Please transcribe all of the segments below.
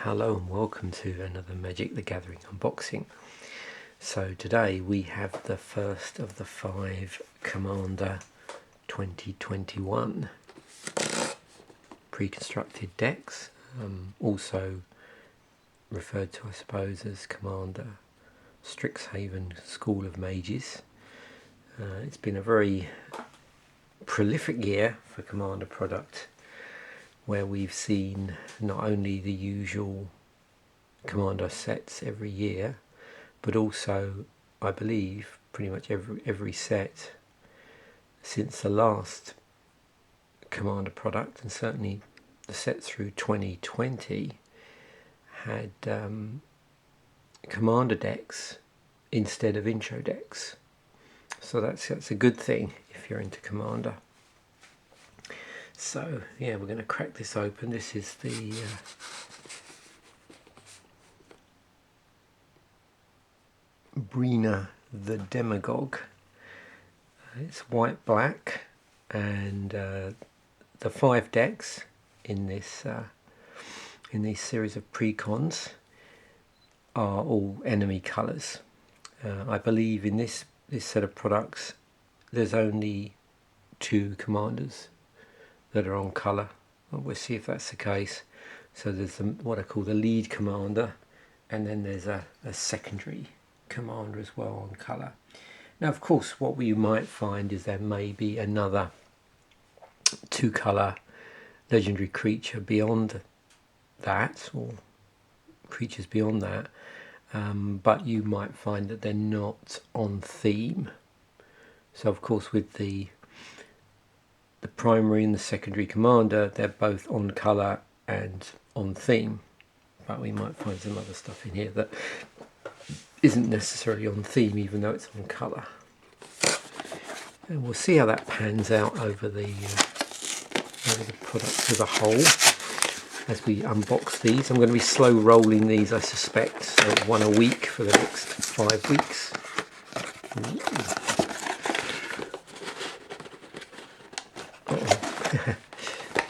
Hello and welcome to another Magic the Gathering unboxing. So today we have the first of the 5 Commander 2021 pre-constructed decks, also referred to I suppose as Commander Strixhaven School of Mages. It's been a very prolific year for Commander product, where we've seen not only the usual Commander sets every year, but also, I believe, pretty much every set since the last Commander product, and certainly the set through 2020, had Commander decks instead of intro decks. So that's a good thing if you're into Commander. So yeah, we're going to crack this open. This is the Brina the Demagogue. It's white black, and the 5 decks in this series of precons are all enemy colours. I believe in this set of products there's only 2 commanders that are on colour. Well, we'll see if that's the case. So there's what I call the lead commander, and then there's a secondary commander as well on colour. Now of course what we might find is there may be another 2 colour legendary creature beyond that, or creatures beyond that, but you might find that they're not on theme. So of course with the primary and the secondary commander, they're both on colour and on theme, but we might find some other stuff in here that isn't necessarily on theme even though it's on colour. And we'll see how that pans out over the product as a whole as we unbox these. I'm going to be slow rolling these, I suspect, so 1 a week for the next 5 weeks.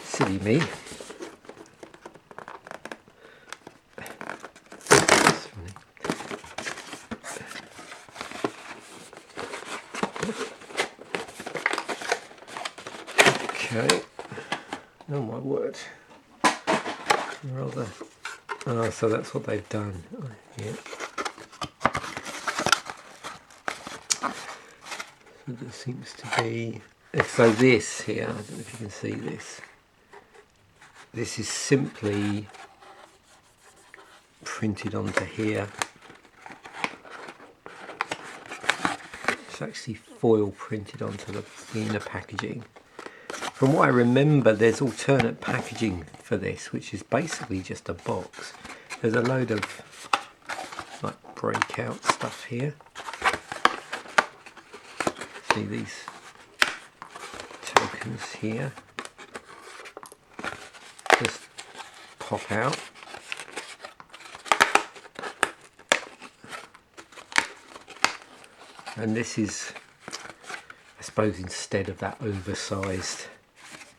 Silly me. Okay. Oh my word. Rather. Oh, so that's what they've done. Yeah. So there seems to be. So this here, I don't know if you can see this. This is simply printed onto here. It's actually foil printed onto the inner packaging. From what I remember, there's alternate packaging for this, which is basically just a box. There's a load of like breakout stuff here. See these tokens here just pop out. And this is, I suppose, instead of that oversized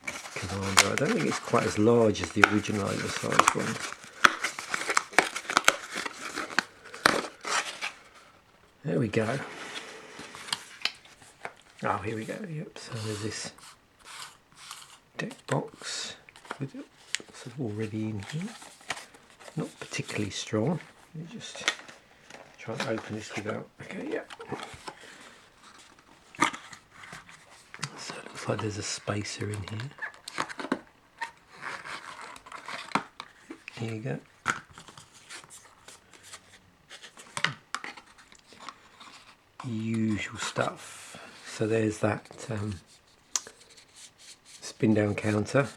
commander. I don't think it's quite as large as the original oversized one. There we go. Oh, here we go. Yep. So there's this deck box with it sort of already in here. Not particularly strong. Let me just try and open this without. Okay, yeah. So it looks like there's a spacer in here. Here you go. Usual stuff. So there's that spin down counter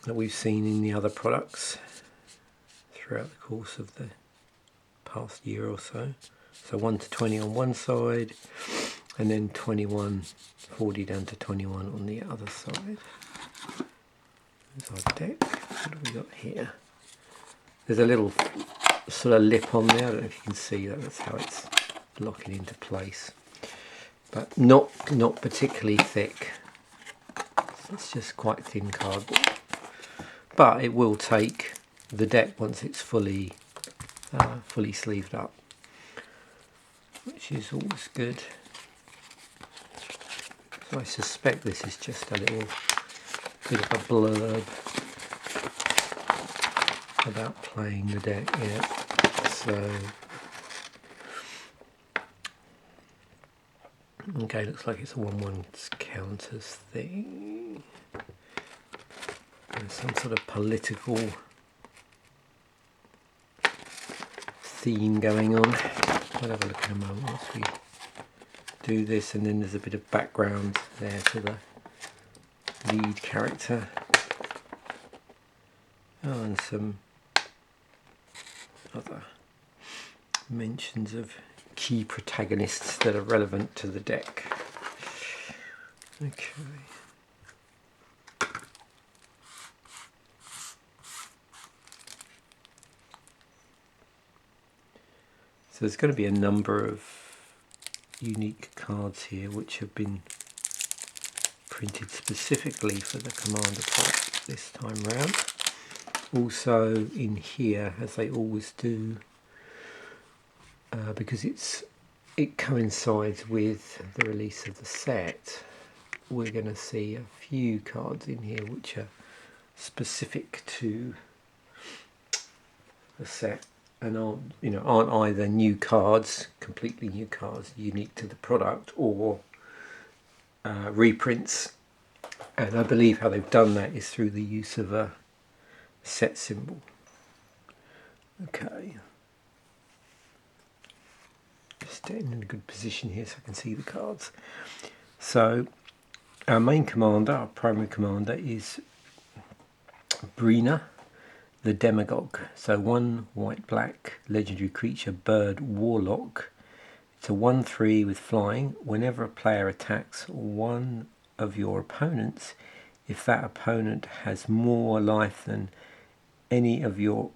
that we've seen in the other products throughout the course of the past year or so. So 1 to 20 on one side, and then 40 down to 21 on the other side. There's our deck. What have we got here? There's a little sort of lip on there. I don't know if you can see that. That's how it's locking into place. But not particularly thick. It's just quite thin cardboard. But it will take the deck once it's fully sleeved up, which is always good. So I suspect this is just a little bit of a blurb about playing the deck. Yeah. So okay, looks like it's a 1/1 counters thing. There's some sort of political theme going on. We'll have a look in a moment once we do this, and then there's a bit of background there to the lead character. Oh, and some other mentions of key protagonists that are relevant to the deck. Okay. So there's going to be a number of unique cards here which have been printed specifically for the Commander product this time round. Also in here, as they always do, because it coincides with the release of the set, we're going to see a few cards in here which are specific to the set and aren't either new cards, completely new cards unique to the product, or reprints. And I believe how they've done that is through the use of a set symbol. Okay, just getting in a good position here so I can see the cards. So our main commander, our primary commander, is Brina the Demagogue. So 1 white-black legendary creature, bird, warlock. It's a 1/3 with flying. Whenever a player attacks one of your opponents, if that opponent has more life than any of your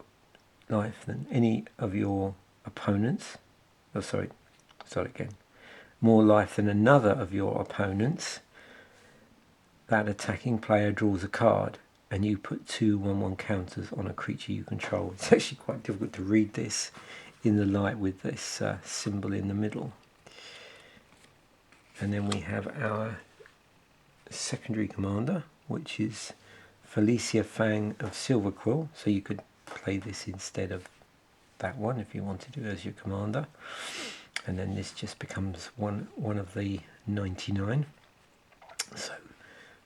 opponents, more life than another of your opponents, that attacking player draws a card, and you put 2 1/1 counters on a creature you control. It's actually quite difficult to read this in the light with this symbol in the middle. And then we have our secondary commander, which is Felicia Fang of Silverquill. So you could play this instead of that one if you wanted to as your commander. And then this just becomes one of the 99. So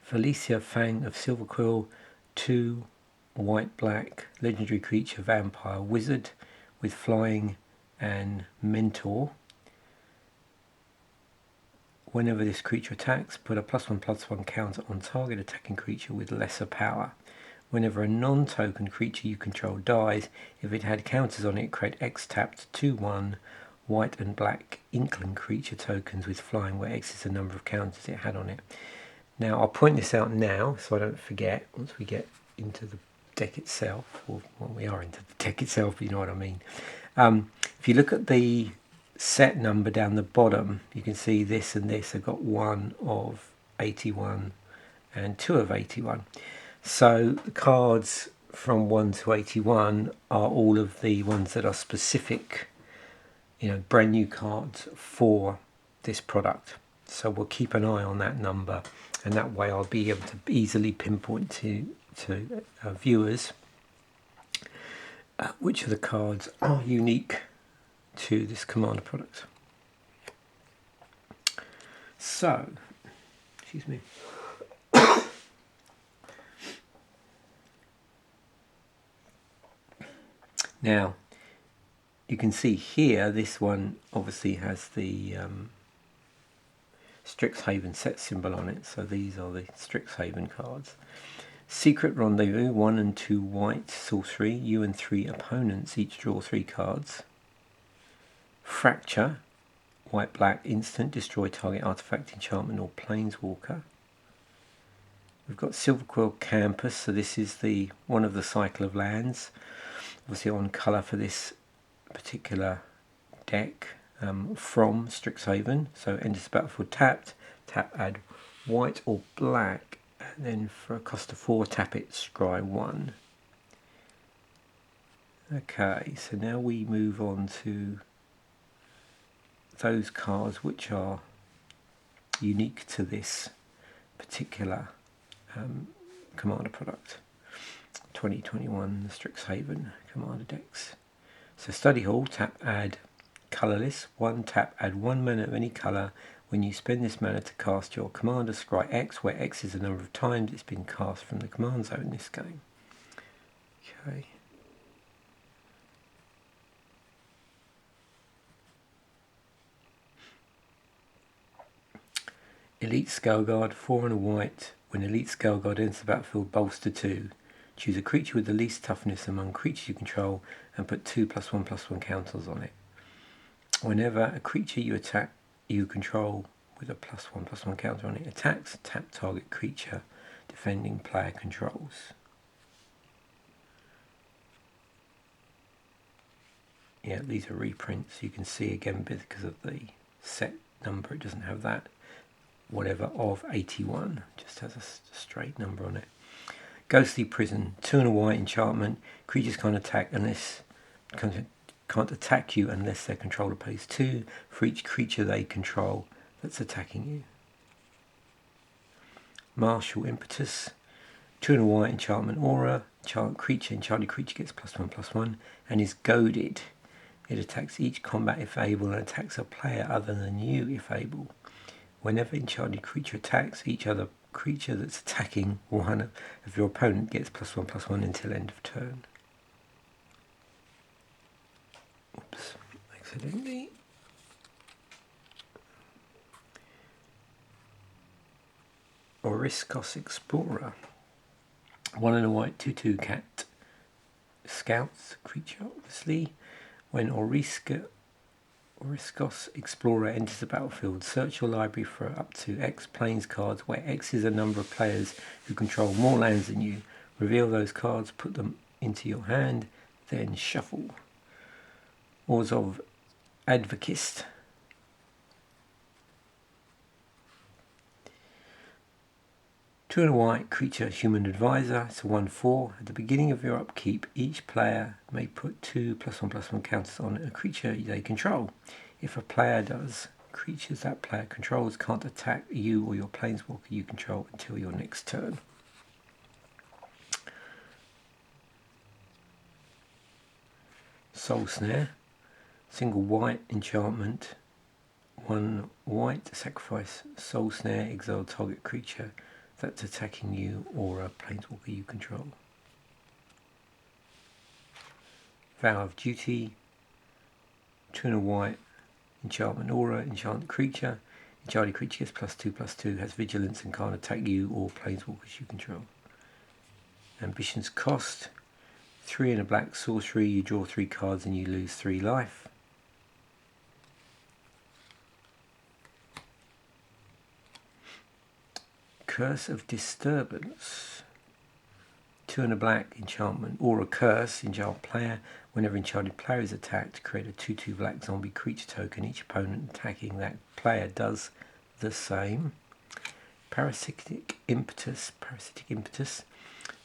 Felicia Fang of Silverquill, 2 white-black legendary creature, vampire wizard with flying and mentor. Whenever this creature attacks, put a +1/+1 counter on target attacking creature with lesser power. Whenever a non-token creature you control dies, if it had counters on it, create X-tapped 2/1 white and black inkling creature tokens with flying, where X is the number of counters it had on it. Now I'll point this out now so I don't forget once we get into the deck itself, or when we are into the deck itself, but you know what I mean. If you look at the set number down the bottom, you can see this and this have got 1 of 81 and 2 of 81. So the cards from 1 to 81 are all of the ones that are specific, brand new cards for this product. So we'll keep an eye on that number, and that way I'll be able to easily pinpoint to viewers which of the cards are unique to this Commander product. So, excuse me. Now, you can see here, this one obviously has the Strixhaven set symbol on it, so these are the Strixhaven cards. Secret Rendezvous, 1 and 2 white, sorcery, you and 3 opponents each draw 3 cards. Fracture, white-black, instant, destroy target artifact, enchantment or planeswalker. We've got Silverquill Campus, so this is one of the cycle of lands, obviously on colour for this particular deck, from Strixhaven. So enters the battlefield tapped, add white or black, and then for a cost of 4 tap it, scry 1. Okay, so now we move on to those cards which are unique to this particular Commander product. 2021 Strixhaven Commander decks. So Study Hall, tap add colourless. 1 tap add 1 mana of any colour. When you spend this mana to cast your commander, scry X, where X is the number of times it's been cast from the command zone in this game. Okay. Elite Scale Guard, 4 and a white. When Elite Scale Guard enters the battlefield, bolster 2. Choose a creature with the least toughness among creatures you control and put 2+1/+1 counters on it. Whenever a creature you attack you control with a +1/+1 counter on it attacks, tap target creature defending player controls. Yeah, these are reprints. You can see again because of the set number, it doesn't have that. Whatever of 81, just has a straight number on it. Ghostly Prison, 2 and a white enchantment. Creatures can't attack you unless their controller pays 2 for each creature they control that's attacking you. Martial Impetus, 2 and a white enchantment aura. Enchanted creature gets +1/+1 and is goaded. It attacks each combat if able and attacks a player other than you if able. Whenever enchanted creature attacks, each other creature that's attacking one of your opponent gets +1/+1 until end of turn. Oops, accidentally. Oriskos Explorer. 1 and a white 2/2 cat. Scouts creature, obviously. When Oriskos Explorer enters the battlefield, search your library for up to X planes cards, where X is the number of players who control more lands than you. Reveal those cards, put them into your hand, then shuffle. Orzhov Advocist. 2 and a white creature, human advisor. It's a 1/4. At the beginning of your upkeep, each player may put 2 +1/+1 counters on a creature they control. If a player does, creatures that player controls can't attack you or your planeswalker you control until your next turn. Soul Snare, single white enchantment. 1 white, sacrifice Soul Snare, exile target creature that's attacking you or a planeswalker you control. Vow of Duty, 2 and a white, enchantment aura, enchanted creature. Enchanted creature gets +2/+2, has vigilance and can't attack you or planeswalkers you control. Ambition's Cost, 3 and a black sorcery, you draw 3 cards and you lose 3 life. Curse of Disturbance, 2 and a black enchantment aura curse. Enchant player, whenever enchanted player is attacked, create a 2/2 black zombie creature token. Each opponent attacking that player does the same. Parasitic Impetus,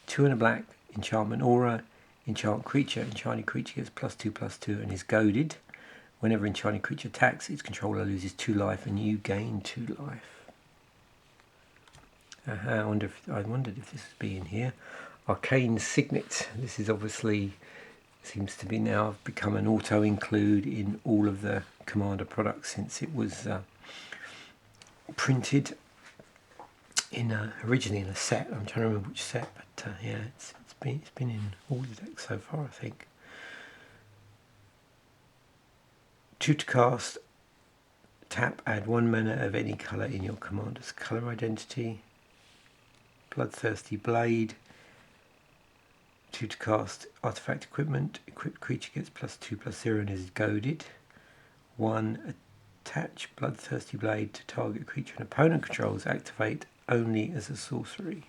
2 and a black enchantment aura. Enchant creature, enchanted creature gets +2/+2 and is goaded. Whenever enchanted creature attacks, its controller loses 2 life and you gain 2 life. I wondered if this would be in here. Arcane Signet. This is obviously seems to be now become an auto include in all of the Commander products since it was printed in originally in a set. I'm trying to remember which set, but yeah, it's been in all the decks so far, I think. 2 to cast. Tap, add 1 mana of any colour in your commander's colour identity. Bloodthirsty Blade. 2 to cast artifact equipment. Equipped creature gets +2/+0 and is goaded. 1 attach Bloodthirsty Blade to target creature an opponent controls. Activate only as a sorcery.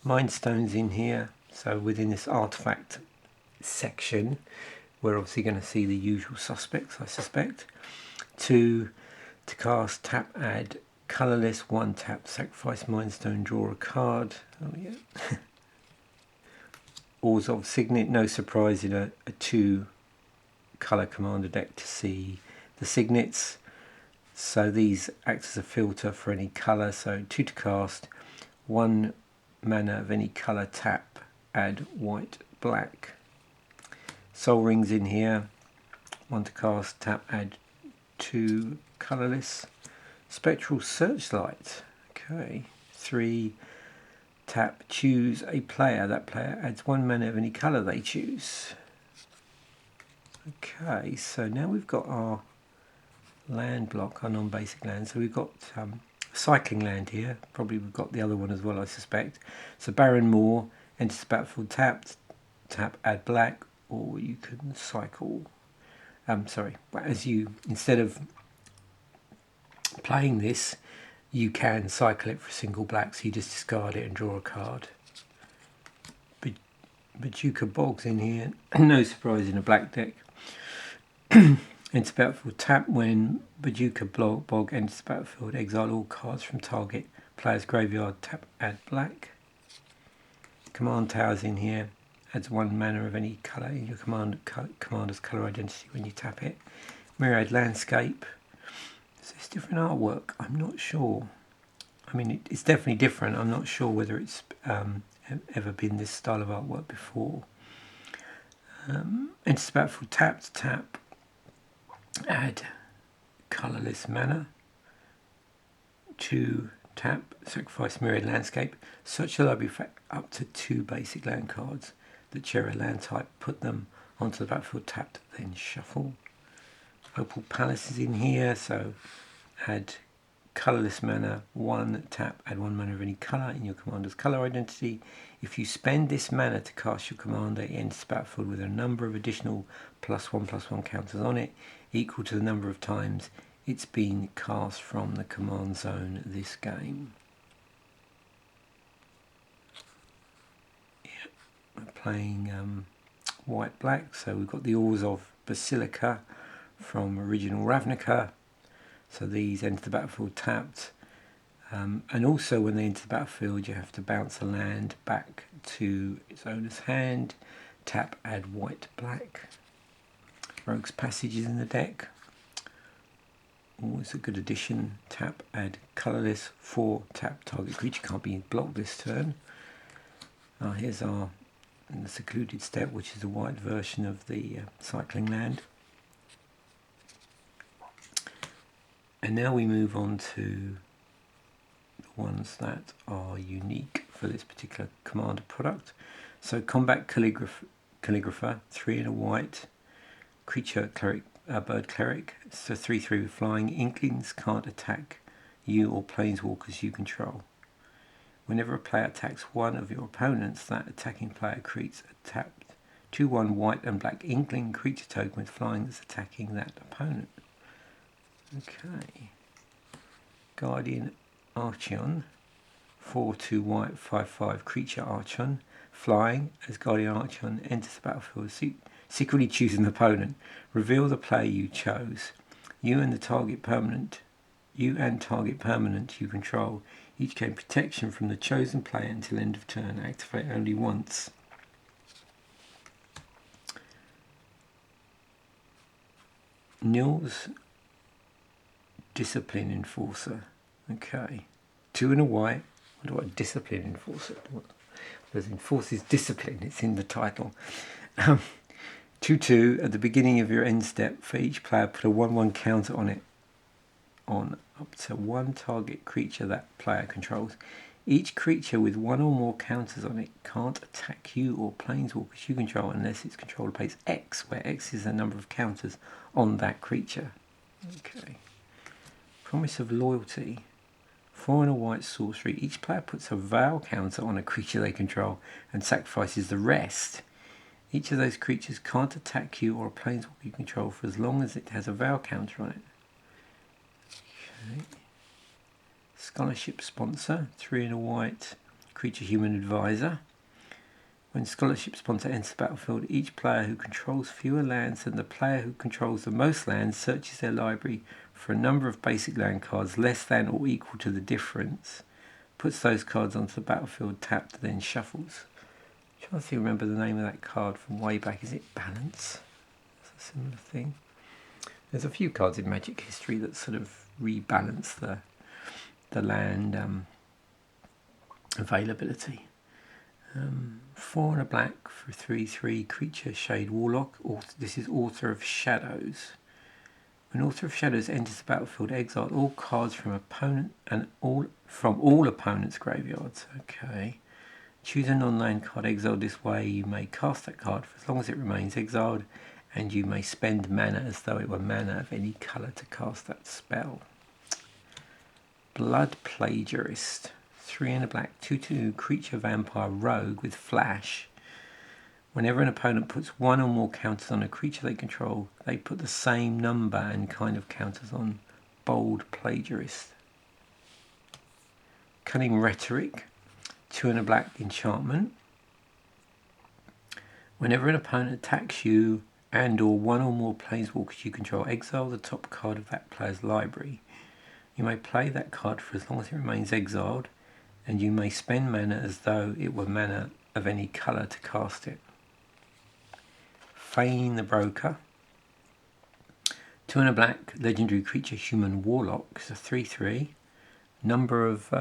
Mind Stone's in here, so within this artifact section we're obviously going to see the usual suspects, I suspect. 2 to cast, tap, add colourless. 1 tap, sacrifice Mind Stone, draw a card. Oh yeah. Orzhov Signet. No surprise in a 2-colour commander deck to see the signets. So these act as a filter for any colour. So 2 to cast, 1 mana of any colour, tap, add white, black. Soul Rings in here, 1 to cast, tap, add 2 colourless. Spectral Searchlight, okay, 3, tap, choose a player. That player adds 1 mana of any colour they choose. Okay, so now we've got our land block, our non-basic land. So we've got cycling land here. Probably we've got the other one as well, I suspect. So Baron Moor, enters the battlefield tapped, tap, add black, or you can cycle. As you, instead of playing this, you can cycle it for a single black, so you just discard it and draw a card. Bajuka Bog's in here, no surprise in a black deck. Enter battlefield tap. When Bajuka Bog enters the battlefield, exile all cards from target player's graveyard, tap, add black. Command Tower's in here, adds 1 mana of any colour in your commander's colour identity when you tap it. Myriad Landscape. So it's different artwork. I'm not sure. I mean, it's definitely different. I'm not sure whether it's ever been this style of artwork before. Enters battlefield tapped, tap, add colourless mana. 2, tap, sacrifice Myriad Landscape. Search the library for up to 2 basic land cards that share a land type. Put them onto the battlefield tapped, then shuffle. Opal Palace is in here, so add colourless mana, 1, tap, add 1 mana of any colour in your commander's colour identity. If you spend this mana to cast your commander, it enters the battlefield with a number of additional +1/+1 counters on it, equal to the number of times it's been cast from the command zone this game. Yeah, we're playing white-black, so we've got the Orzhov Basilica from original Ravnica. So these enter the battlefield tapped, and also when they enter the battlefield you have to bounce a land back to its owner's hand, tap, add white-black. Rogue's Passage is in the deck. Always a good addition. Tap, add colourless, 4, tap, target creature can't be blocked this turn. Here's our in the Secluded Steppe, which is a white version of the cycling land. And now we move on to the ones that are unique for this particular commander product. So Combat Calligrapher, 3 and a white, creature cleric, bird cleric, so 3/3 with flying. Inklings can't attack you or planeswalkers you control. Whenever a player attacks one of your opponents, that attacking player creates a tapped 2/1 white and black Inkling creature token with flying that's attacking that opponent. Okay. Guardian Archeon, 4/2 white, 5/5 creature Archon, flying. As Guardian Archeon enters the battlefield, secretly choose an opponent. Reveal the player you chose. You and target permanent you control each gain protection from the chosen player until end of turn. Activate only once. Nils Discipline Enforcer. Okay. 2 and a white. I wonder what Discipline Enforcer. There's enforces discipline. It's in the title. 2/2 at the beginning of your end step. For each player, put a 1/1 counter on it. On up to 1 target creature that player controls. Each creature with 1 or more counters on it can't attack you or planeswalkers you control unless its controller pays X, where X is the number of counters on that creature. Okay. Promise of Loyalty. 4 and a white sorcery. Each player puts a vow counter on a creature they control and sacrifices the rest. Each of those creatures can't attack you or a planeswalker you control for as long as it has a vow counter on it. Okay. Scholarship Sponsor, 3 and a white, creature human advisor. When Scholarship Sponsor enters the battlefield, each player who controls fewer lands than the player who controls the most lands searches their library for a number of basic land cards less than or equal to the difference, puts those cards onto the battlefield tapped, then shuffles. I'm trying to remember the name of that card from way back. Is it Balance? It's a similar thing. There's a few cards in Magic history that sort of rebalance the land availability. 4 and a black for 3/3 creature Shade Warlock. This is Author of Shadows. When Author of Shadows enters the battlefield, exile all cards from opponent and all opponents' graveyards. Okay. Choose a non-land card exiled this way. You may cast that card for as long as it remains exiled, and you may spend mana as though it were mana of any colour to cast that spell. Blood Plagiarist. 3 and a black, 2/2 creature vampire rogue with flash. Whenever an opponent puts one or more counters on a creature they control, they put the same number and kind of counters on Bold Plagiarist. Cunning Rhetoric. 2 and a black enchantment. Whenever an opponent attacks you and or one or more planeswalkers you control, exile the top card of that player's library. You may play that card for as long as it remains exiled, and you may spend mana as though it were mana of any colour to cast it. Feign the Broker. 2 and a black legendary creature human warlock. It's a 3/3. Number of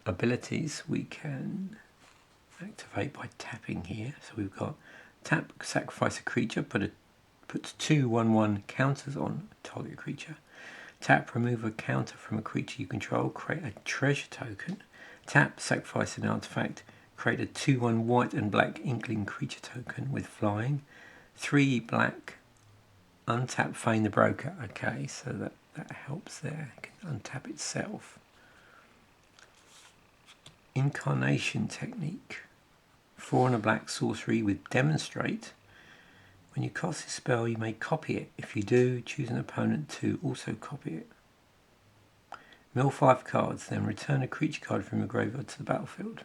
abilities we can activate by tapping here. So we've got tap, sacrifice a creature, puts 2/1/1 counters on a target creature. Tap, remove a counter from a creature you control, create a treasure token. Tap, sacrifice an artifact, create a 2/1 white and black inkling creature token with flying. 3 black, untap Feign the Broker. Okay, so that helps there. It can untap itself. Incarnation Technique. 4 and a black sorcery with Demonstrate. When you cast this spell, you may copy it. If you do, choose an opponent to also copy it. Mill 5 cards, then return a creature card from your graveyard to the battlefield.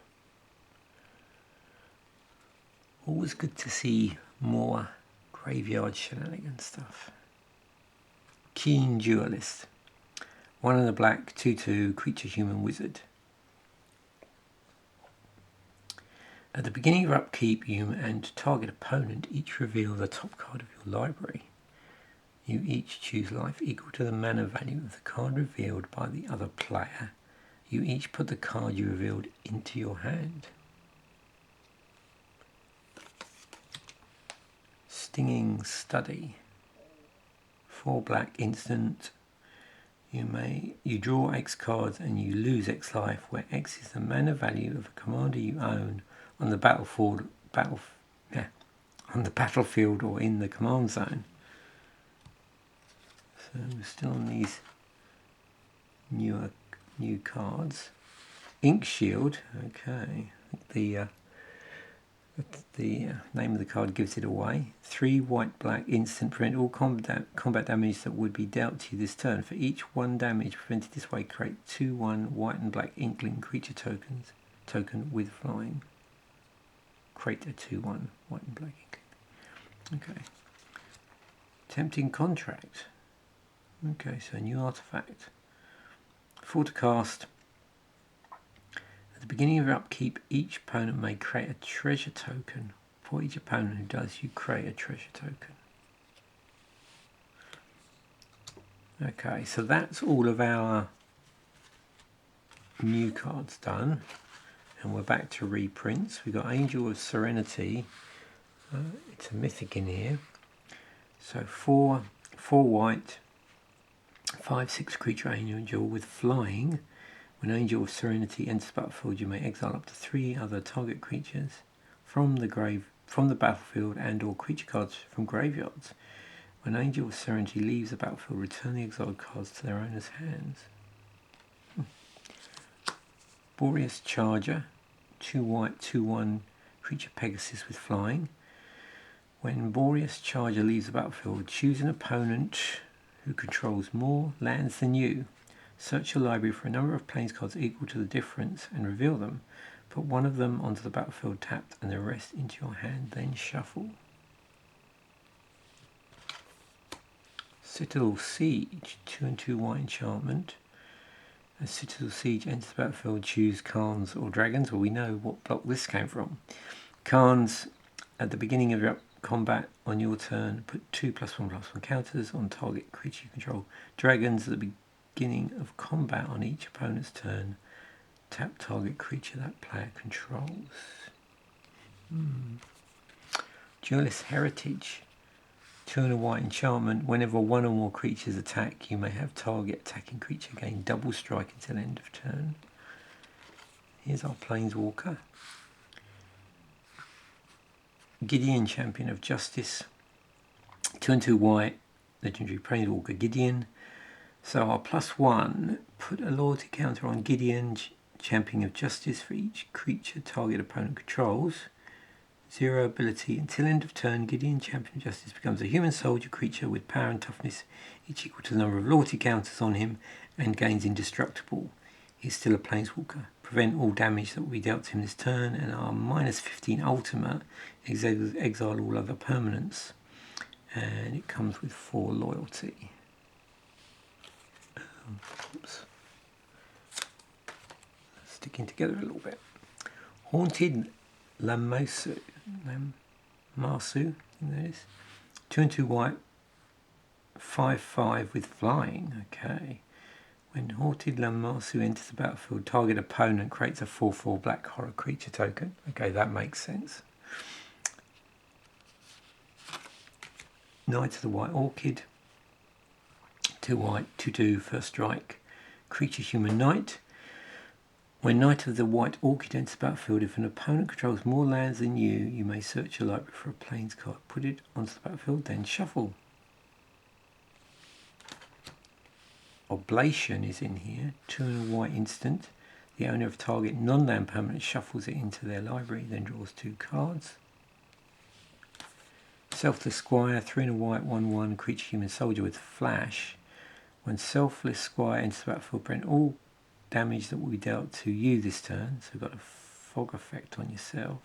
Always good to see more graveyard shenanigans stuff. Keen Duelist. 1 and a black, 2/2 creature human wizard. At the beginning of your upkeep, you and target opponent each reveal the top card of your library. You each choose life equal to the mana value of the card revealed by the other player. You each put the card you revealed into your hand. Stinging Study. 4 black instant. You draw X cards and you lose X life, where X is the mana value of a commander you own on the battlefield or in the command zone. So we're still on these new cards. Ink Shield. Okay, the name of the card gives it away. 3 white black instant, prevent all combat damage that would be dealt to you this turn. For each 1 damage prevented this way, create 2/1 white and black inkling creature token with flying. Create a 2/1 white and black inkling. Okay. Tempting Contract. Okay, so a new artifact. 4 to cast. At the beginning of your upkeep, each opponent may create a treasure token. For each opponent who does, you create a treasure token. Okay, so that's all of our new cards done. And we're back to reprints. We've got Angel of Serenity. It's a mythic in here. So 4 white, 5/6 creature angel with flying. When Angel of Serenity enters the battlefield, you may exile up to 3 other target creatures from the battlefield and or creature cards from graveyards. When Angel of Serenity leaves the battlefield, return the exiled cards to their owner's hands. Boreas Charger. 2 white, 2/1 creature Pegasus with flying. When Boreas Charger leaves the battlefield, choose an opponent who controls more lands than you. Search your library for a number of planes cards equal to the difference and reveal them. Put one of them onto the battlefield tapped and the rest into your hand, then shuffle. Citadel Siege. 2 and 2 white enchantment. As Citadel Siege enters the battlefield, choose Khans or Dragons. Well, we know what block this came from. Khans, at the beginning of your combat on your turn, put 2+1/+1 counters on target creature you control. Dragons, at the beginning of combat on each opponent's turn, tap target creature that player controls. Duelist Heritage. 2 and a white enchantment. Whenever one or more creatures attack, you may have target attacking creature gain double strike until end of turn. Here's our Planeswalker. Gideon, Champion of Justice. 2 and 2 white, legendary Planeswalker Gideon. So our +1, put a loyalty counter on Gideon, Champion of Justice, for each creature target opponent controls. 0 ability. Until end of turn, Gideon, Champion of Justice, becomes a human soldier creature with power and toughness, each equal to the number of loyalty counters on him, and gains indestructible. He's still a Planeswalker. Prevent all damage that will be dealt to him this turn, and our -15 ultimate exile all other permanents. And it comes with 4 loyalty. Oops. Sticking together a little bit. Haunted Lamassu, there it is. 2 and 2 white, 5/5 with flying. Okay. When Haunted Lamassu enters the battlefield, target opponent creates a 4/4 black horror creature token. Okay, that makes sense. Knight of the White Orchid. 2 white, 2/2, first strike. Creature human knight. When Knight of the White Orchid enters the battlefield, if an opponent controls more lands than you, you may search your library for a plains card. Put it onto the battlefield, then shuffle. Oblation is in here. 2 and a white instant. The owner of target non-land permanent shuffles it into their library, then draws 2 cards. Selfless Squire, 3 and a white, 1/1, creature human soldier with flash. When Selfless Squire enters the battlefield, prevent all damage that will be dealt to you this turn. So we've got a fog effect on yourself.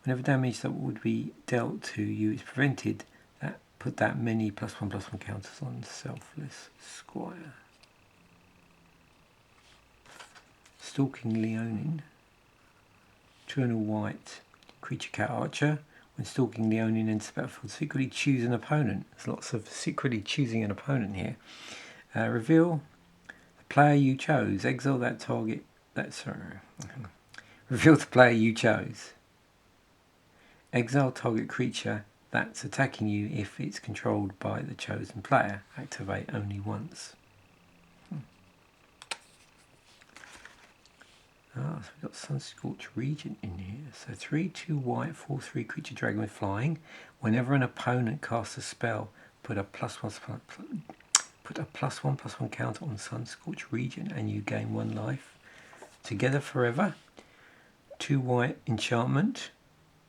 Whenever damage that would be dealt to you is prevented, put that many +1/+1 counters on Selfless Squire. Stalking Leonin. 2 and a white, creature cat archer. When Stalking Leonin enters the battlefield, secretly choose an opponent. There's lots of secretly choosing an opponent here. Reveal the player you chose. Exile that target. Reveal the player you chose. Exile target creature that's attacking you if it's controlled by the chosen player. Activate only once. So we've got Sunscorched Regent in here. So 3/2 white, 4/3 creature dragon with flying. Whenever an opponent casts a spell, put a +1/+1 counter on Sunscorched Regent and you gain 1 life. Together forever. 2 white enchantment.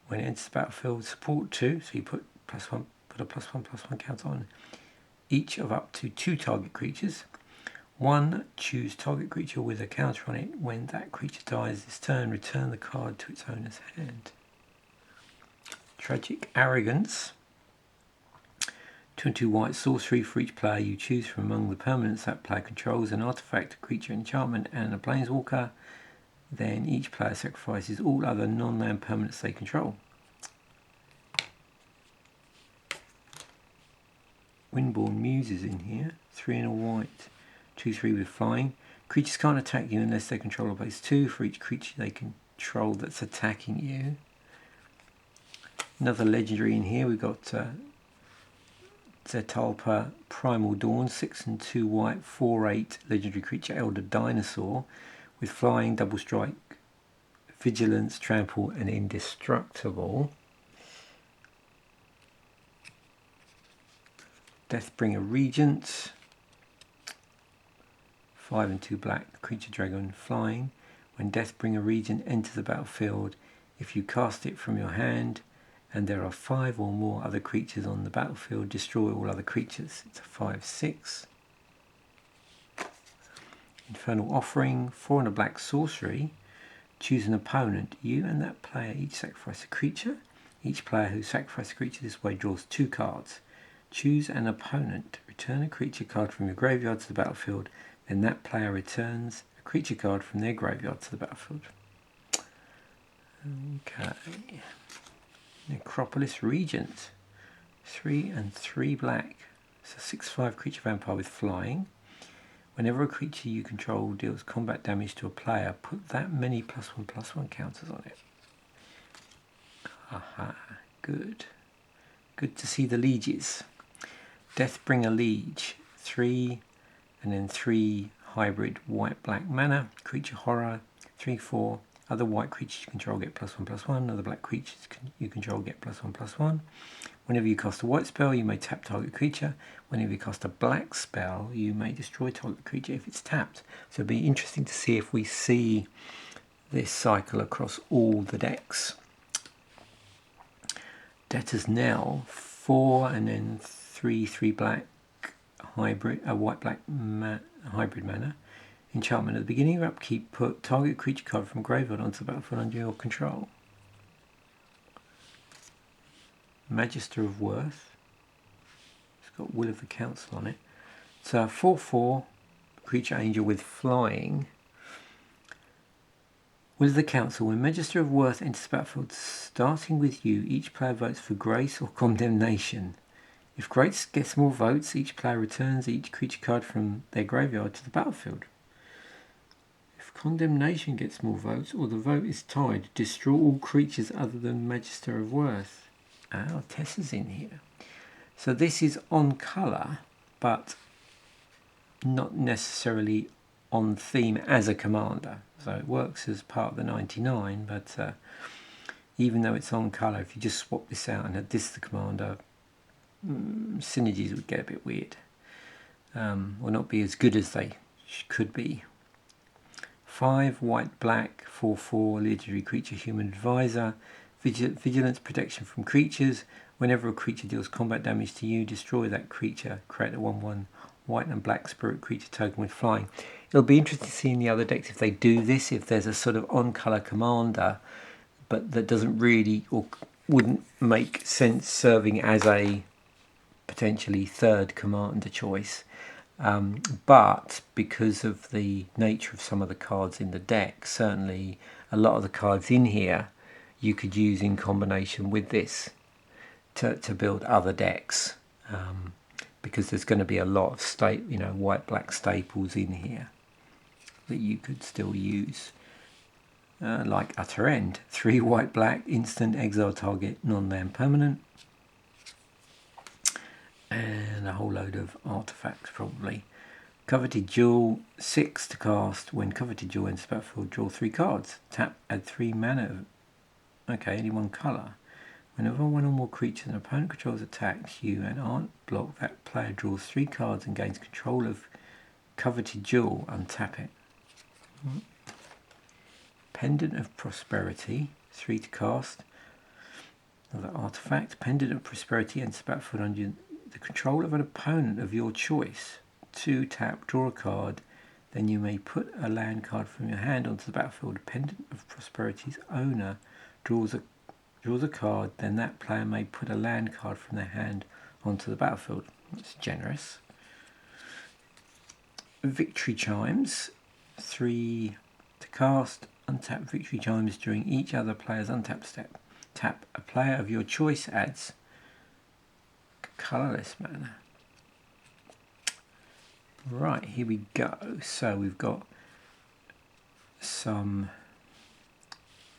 When it enters the battlefield, support 2. So you put a +1/+1 counter on each of up to 2 target creatures. 1, choose target creature with a counter on it. When that creature dies this turn, return the card to its owner's hand. Tragic Arrogance. 2 and 2 white sorcery. For each player you choose from among the permanents that player controls, an artifact, a creature, enchantment, and a planeswalker. Then each player sacrifices all other non-land permanents they control. Windborn Muse is in here. 3 and a white, 2/3 with flying. Creatures can't attack you unless they control a base 2 for each creature they control that's attacking you. Another legendary in here. We've got Zetalpa Primal Dawn. 6 and 2 white, 4/8 legendary creature, Elder Dinosaur, with flying, double strike, vigilance, trample, and indestructible. Deathbringer Regent. 5 and 2 black, creature dragon, flying. When Deathbringer Regent enters the battlefield, if you cast it from your hand and there are 5 or more other creatures on the battlefield, destroy all other creatures. It's a 5/6. Infernal Offering. 4 and a black sorcery. Choose an opponent. You and that player each sacrifice a creature. Each player who sacrifices a creature this way draws 2 cards. Choose an opponent. Return a creature card from your graveyard to the battlefield. then that player returns a creature card from their graveyard to the battlefield. Okay. Necropolis Regent. 3 and 3 black. It's a 6/5 creature vampire with flying. Whenever a creature you control deals combat damage to a player, put that many +1/+1 counters on it. Aha, good. Good to see the lieges. Deathbringer Liege. 3 and then 3 hybrid white-black mana. Creature horror. 3/4. Other white creatures you control get +1/+1. Other black creatures you control get +1/+1. Whenever you cast a white spell, you may tap target creature. Whenever you cast a black spell, you may destroy target creature if it's tapped. So it'll be interesting to see if we see this cycle across all the decks. Debtor's Knell, 4 and then 3 black hybrid, white-black hybrid mana. Enchantment. At the beginning of upkeep, put target creature card from graveyard onto the battlefield under your control. Magister of Worth. It's got Will of the Council on it. It's a 4/4 creature angel with flying. Will of the Council. When Magister of Worth enters the battlefield, starting with you, each player votes for Grace or Condemnation. If Grace gets more votes, each player returns each creature card from their graveyard to the battlefield. If Condemnation gets more votes or the vote is tied, destroy all creatures other than Magister of Worth. Ah, Tessa's in here. So this is on colour, but not necessarily on theme as a commander. So it works as part of the 99, but even though it's on colour, if you just swap this out and had this the commander, synergies would get a bit weird. Or not be as good as they could be. 5 white-black, 4/4 legendary creature human advisor. Vigilance protection from creatures. Whenever a creature deals combat damage to you, destroy that creature. Create a 1/1 white and black spirit creature token with flying. It'll be interesting to see in the other decks if they do this, if there's a sort of on-colour commander, but that doesn't really or wouldn't make sense serving as a potentially third commander choice. But because of the nature of some of the cards in the deck, certainly a lot of the cards in here you could use in combination with this to build other decks, because there's going to be a lot of white-black staples in here that you could still use, like Utter End. 3 white-black instant exile target non-land permanent, and a whole load of artifacts probably. Coveted Jewel, 6 to cast. When Coveted Jewel enters the battlefield, draw 3 cards. Tap, add 3 mana. Okay, any one colour. Whenever one or more creatures an opponent controls attacks you and aren't blocked, that player draws 3 cards and gains control of Coveted Jewel. Untap it. Pendant of Prosperity, 3 to cast. Another artifact. Pendant of Prosperity enters the battlefield under the control of an opponent of your choice. 2 tap, draw a card. Then you may put a land card from your hand onto the battlefield. Pendant of Prosperity's owner draws a card, then that player may put a land card from their hand onto the battlefield. That's generous. Victory Chimes, 3 to cast. Untap Victory Chimes during each other player's untap step. Tap, a player of your choice adds colourless mana. Right, here we go. So we've got some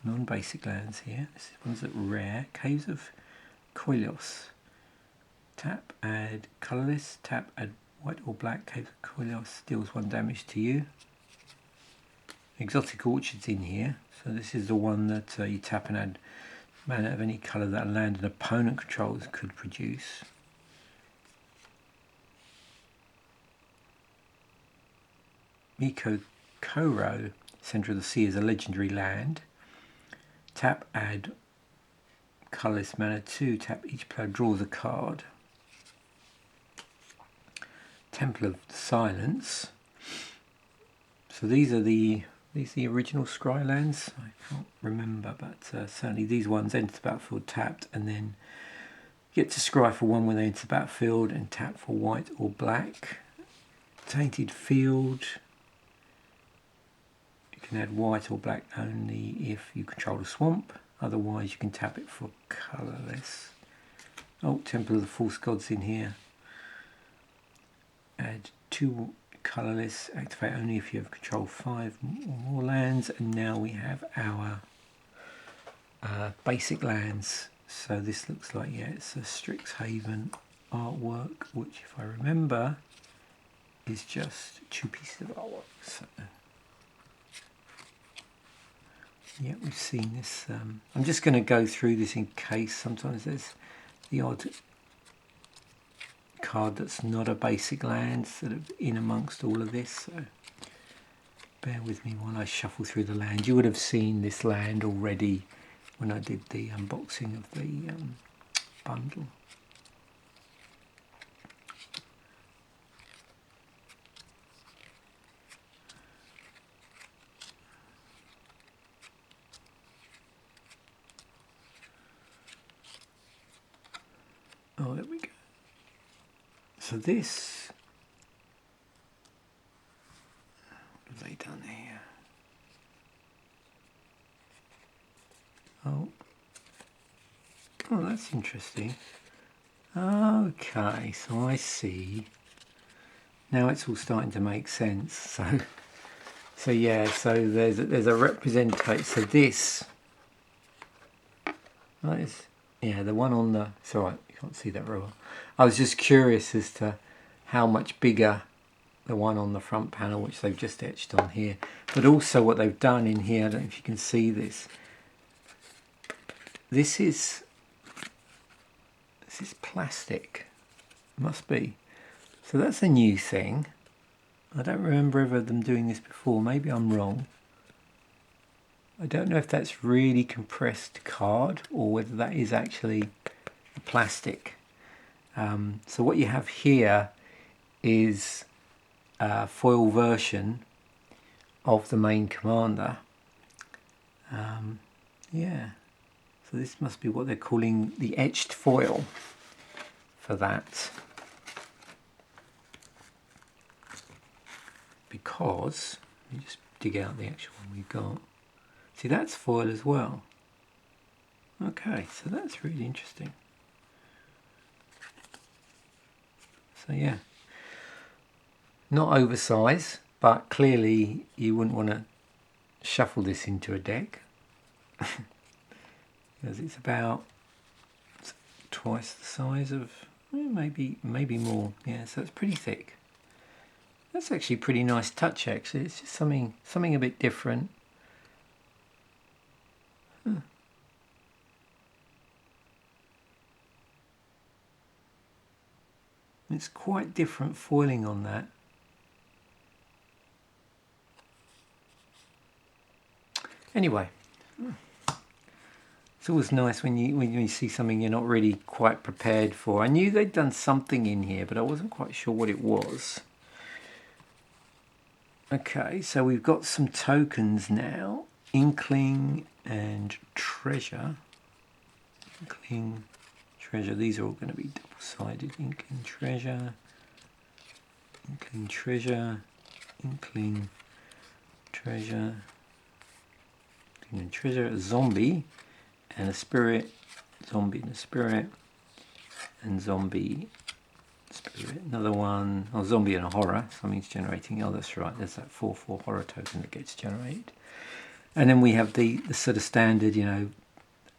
non-basic lands here. This one's at rare. Caves of Koilos. Tap, add colourless. Tap, add white or black. Caves of Koilos deals 1 damage to you. Exotic Orchard's in here. So this is the one that you tap and add mana of any colour that a land an opponent controls could produce. Miko Koro, Centre of the Sea, is a legendary land. Tap, add colourless mana. 2, tap, each player draws a card. Temple of Silence. So these are the original Scry lands. I can't remember, but certainly these ones enter the battlefield tapped, and then get to scry for 1 when they enter the battlefield, and tap for white or black. Tainted Field, You can add white or black only if you control the swamp. Otherwise you can tap it for colourless. Oh, Temple of the False Gods in here. Add 2 colourless, activate only if you have control 5 or more lands. And now we have our basic lands. So this looks like, yeah, it's a Strixhaven artwork, which if I remember is just 2 pieces of artwork. So yeah, we've seen this. I'm just going to go through this in case sometimes there's the odd card that's not a basic land sort of in amongst all of this. So bear with me while I shuffle through the land. You would have seen this land already when I did the unboxing of the bundle. Oh, there we go. So this, what have they done here? Oh, that's interesting. Okay, so I see. Now it's all starting to make sense. So yeah, so there's a representation. So this, that is, yeah, the one on the. It's all right. You can't see that very well. I was just curious as to how much bigger the one on the front panel, which they've just etched on here, but also what they've done in here. I don't know if you can see this. This is plastic. Must be. So that's a new thing. I don't remember ever them doing this before. Maybe I'm wrong. I don't know if that's really compressed card or whether that is actually plastic. So what you have here is a foil version of the main commander. Yeah. So this must be what they're calling the etched foil for that. Because, let me just dig out the actual one we've got. See, that's foil as well. Okay, so that's really interesting. So yeah, not oversized, but clearly you wouldn't want to shuffle this into a deck. Because it's about twice the size of, maybe more. Yeah, so it's pretty thick. That's actually a pretty nice touch. Actually, it's just something a bit different. Huh. It's quite different foiling on that. Anyway. It's always nice when you see something you're not really quite prepared for. I knew they'd done something in here, but I wasn't quite sure what it was. Okay, so we've got some tokens now. Inkling and Treasure. Inkling, Treasure. These are all going to be double-sided. Inkling, Treasure. Inkling, Treasure. Inkling, Treasure. Inkling, Treasure. A zombie. And a spirit, zombie and a spirit, and zombie, spirit, another one, oh, zombie and a horror, something's generating, oh that's right, there's that 4/4 horror token that gets generated. And then we have the sort of standard,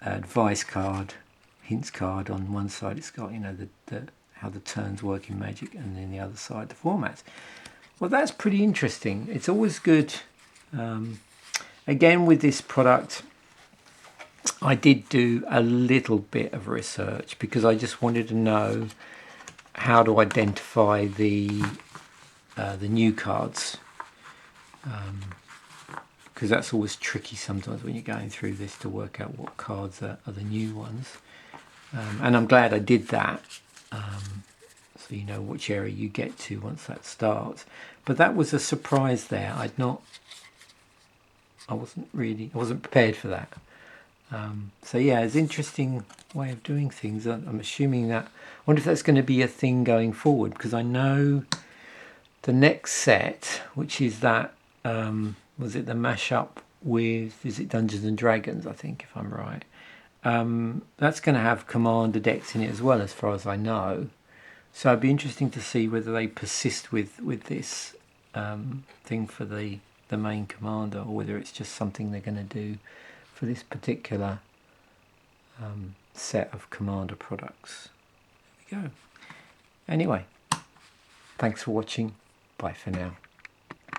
advice card, hints card. On one side it's got, the how the turns work in Magic, and then the other side the formats. Well, that's pretty interesting. It's always good, again with this product, I did do a little bit of research because I just wanted to know how to identify the new cards, because that's always tricky sometimes when you're going through this to work out what cards are the new ones. And I'm glad I did that, so you know which area you get to once that starts. But that was a surprise there. I wasn't prepared for that. So yeah, it's an interesting way of doing things. I'm assuming that, I wonder if that's going to be a thing going forward, because I know the next set, which is that was it the mashup with, is it Dungeons and Dragons, I think, if I'm right. That's going to have Commander decks in it as well, as far as I know. So it'd be interesting to see whether they persist with this thing for the main Commander, or whether it's just something they're going to do for this particular set of Commander products. There we go. Anyway, thanks for watching. Bye for now.